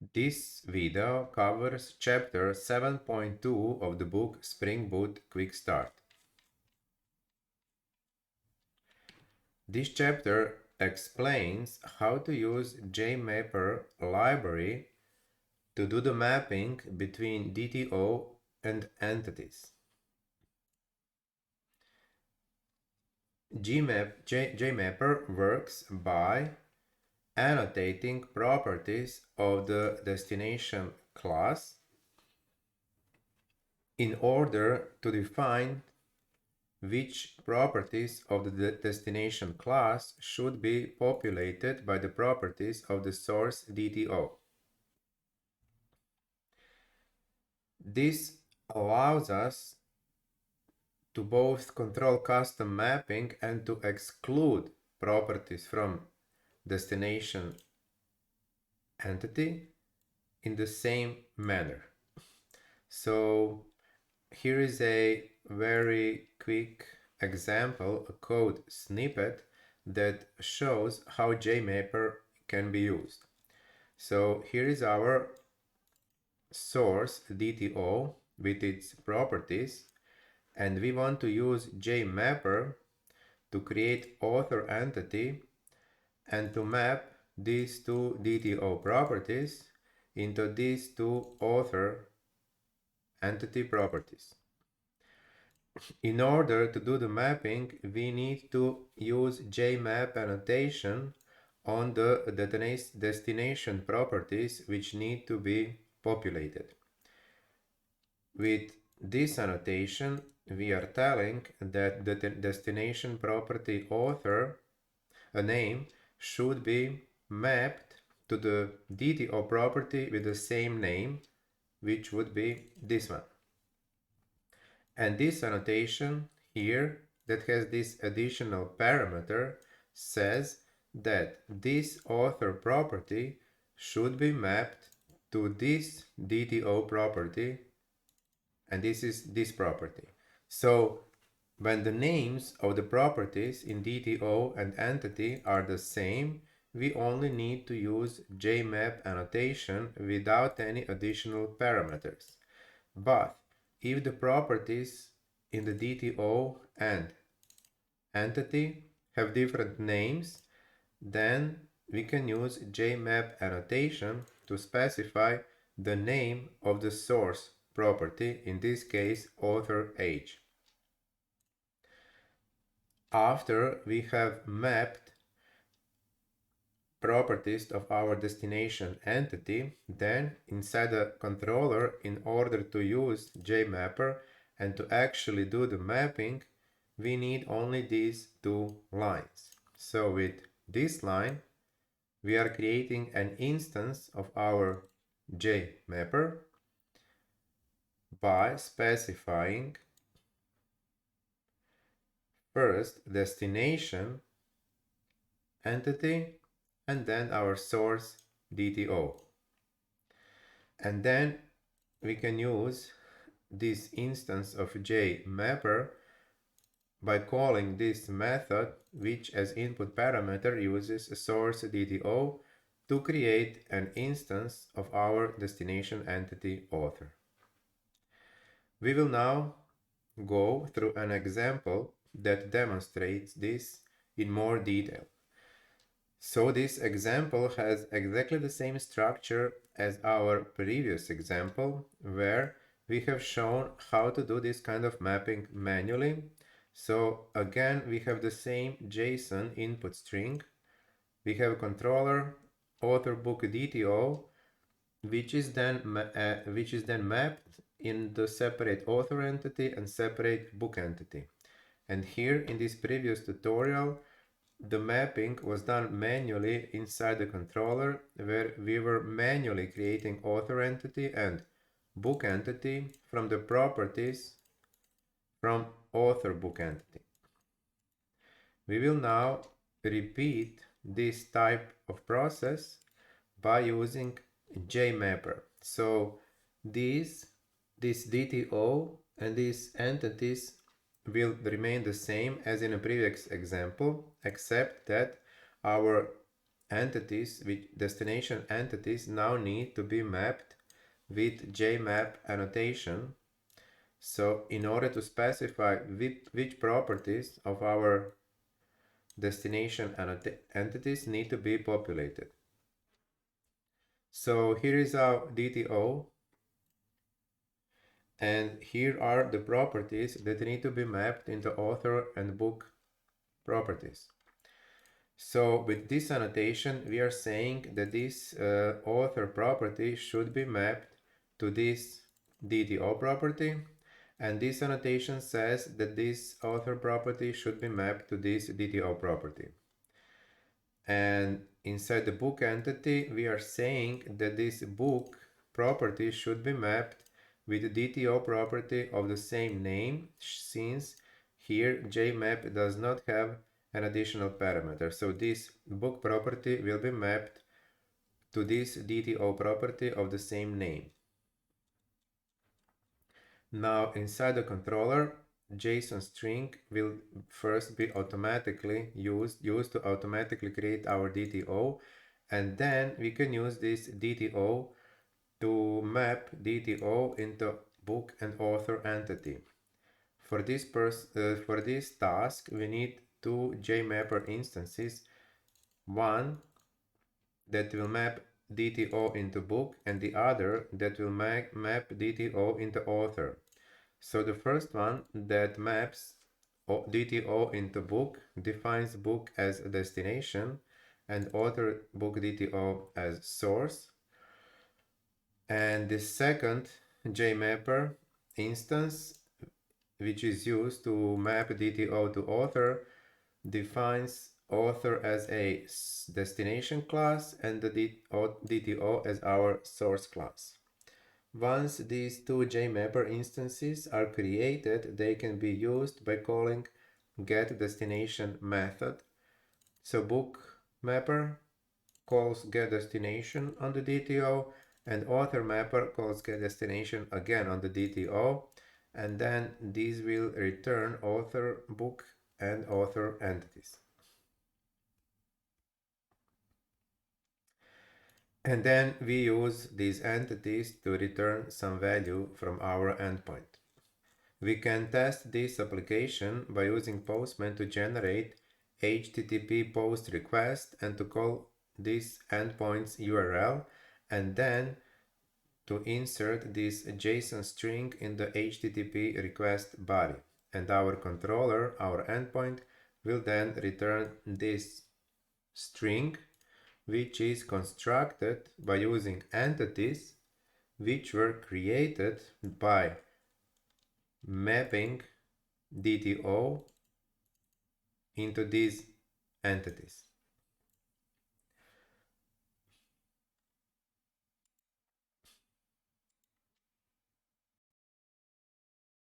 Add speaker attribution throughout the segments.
Speaker 1: This video covers chapter 7.2 of the book Spring Boot Quick Start. This chapter explains how to use JMapper library to do the mapping between DTO and entities. JMapper works by annotating properties of the destination class in order to define which properties of the destination class should be populated by the properties of the source DTO. This allows us to both control custom mapping and to exclude properties from destination entity in the same manner. So here is a very quick example, a code snippet that shows how JMapper can be used. So here is our source DTO with its properties, and we want to use JMapper to create author entity and to map these two DTO properties into these two author entity properties. In order to do the mapping, we need to use JMap annotation on the destination properties which need to be populated. With this annotation, we are telling that the destination property author, a name, should be mapped to the DTO property with the same name, which would be this one. And this annotation here that has this additional parameter says that this author property should be mapped to this DTO property, and this is this property. So when the names of the properties in DTO and entity are the same, we only need to use JMap annotation without any additional parameters. But if the properties in the DTO and entity have different names, then we can use JMap annotation to specify the name of the source property, in this case author age. After we have mapped properties of our destination entity, then inside the controller, in order to use JMapper and to actually do the mapping, we need only these two lines. So with this line, we are creating an instance of our JMapper by specifying first destination entity and then our source DTO. And then we can use this instance of JMapper by calling this method, which as input parameter uses a source DTO to create an instance of our destination entity author. We will now go through an example that demonstrates this in more detail. So this example has exactly the same structure as our previous example, where we have shown how to do this kind of mapping manually. So again, we have the same JSON input string. We have controller author book DTO, which is then mapped in the separate author entity and separate book entity. And here in this previous tutorial, the mapping was done manually inside the controller, where we were manually creating author entity and book entity from the properties from author book entity. We will now repeat this type of process by using JMapper. So this DTO and these entities will remain the same as in a previous example, except that our entities, with destination entities, now need to be mapped with JMap annotation. So in order to specify which properties of our destination entities need to be populated. So here is our DTO, and here are the properties that need to be mapped into author and book properties. So with this annotation, we are saying that this author property should be mapped to this DTO property, and this annotation says that this author property should be mapped to this DTO property. And inside the book entity, we are saying that this book property should be mapped with the DTO property of the same name, since here JMap does not have an additional parameter. So this book property will be mapped to this DTO property of the same name. Now inside the controller, JSON string will first be automatically used to automatically create our DTO, and then we can use this DTO to map DTO into book and author entity. For this task, we need two JMapper instances, one that will map DTO into book and the other that will map DTO into author. So the first one that maps DTO into book defines book as a destination and author book DTO as source. And the second JMapper instance, which is used to map DTO to author, defines author as a destination class and the DTO as our source class. Once these two JMapper instances are created, they can be used by calling getDestination method. So bookMapper calls getDestination on the DTO, and AuthorMapper calls getDestination again on the DTO, and then these will return author, book, and author entities. And then we use these entities to return some value from our endpoint. We can test this application by using Postman to generate HTTP post request and to call this endpoint's URL, and then to insert this JSON string in the HTTP request body. And our controller, our endpoint, will then return this string, which is constructed by using entities which were created by mapping DTO into these entities.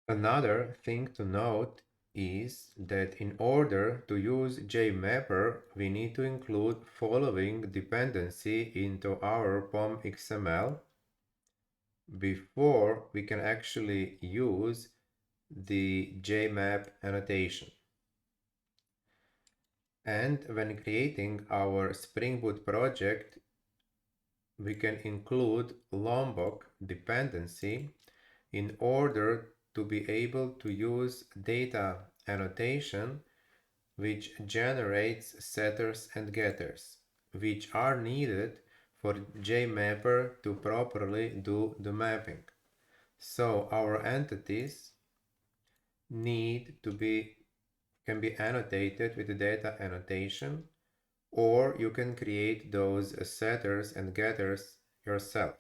Speaker 1: Another thing to note is that in order to use JMapper, we need to include following dependency into our POM XML before we can actually use the JMap annotation. And when creating our Spring Boot project, we can include Lombok dependency in order to be able to use data annotation which generates setters and getters, which are needed for JMapper to properly do the mapping. So our entities can be annotated with the data annotation, or you can create those setters and getters yourself.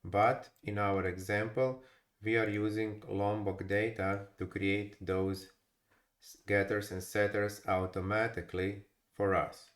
Speaker 1: But in our example, we are using Lombok data to create those getters and setters automatically for us.